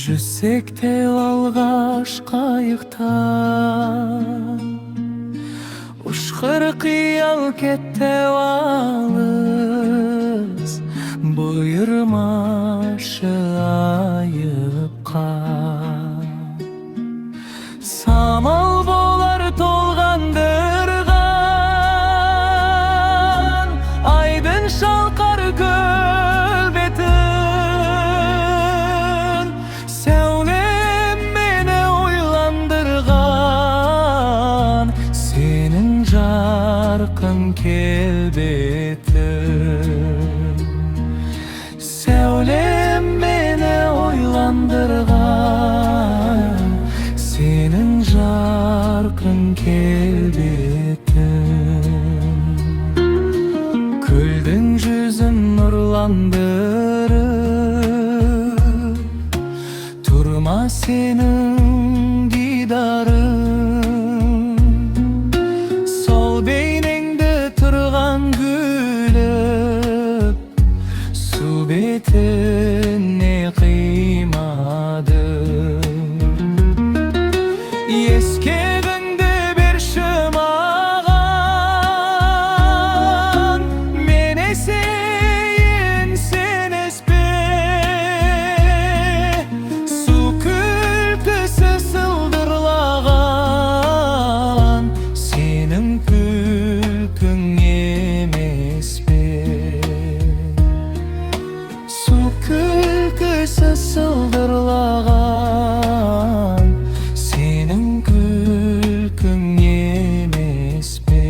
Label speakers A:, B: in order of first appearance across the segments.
A: Жүзсек те алғаш қайықтан, ұшқыр қиял кетті алыс, бұйырмашы айыпқа. Самал болар толғандырған, айдын шалқар көл бетін, сәулем мені ойландырған, сенің жарқын келбетің. Сәулем мені ойландырған, сенің жарқын келбетің. Көлдің жүзін нұрландырып, тұрма сенің дидарың. Сол бейнеңді тұрған күліп, су бетіне қимадым. Ескегіңді берші маған, мен есейін сен еспе. Су күлкісі сылдырлаған, сенің күлкің емес пе? Су күлкісі сылдырлаған, сенің күлкің емес пе?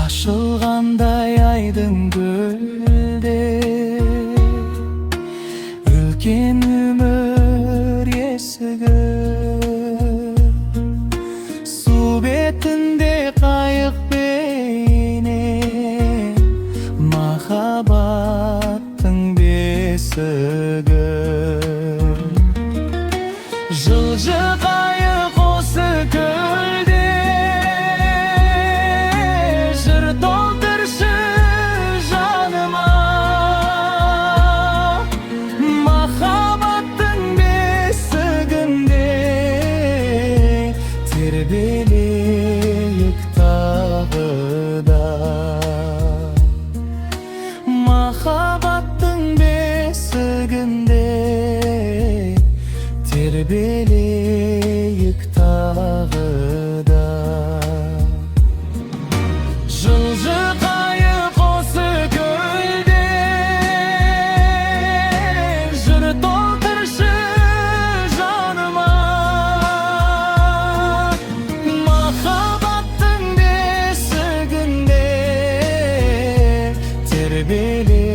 A: Ашылғандай айдың көлде, үлкен өмір есігі. Су бетінде қайық бейнең, махаббаттың бесігі. Жылжы қайық осы көлде, жыр толтыршы жаныма. Махаббаттың бесігінде тербелейік тағы да. Махаббаттың бесігінде тербелейік тағы да. Жылжы қайық осы көлде, жыр толтыршы жаныма. Махаббаттың бесігінде тербелейік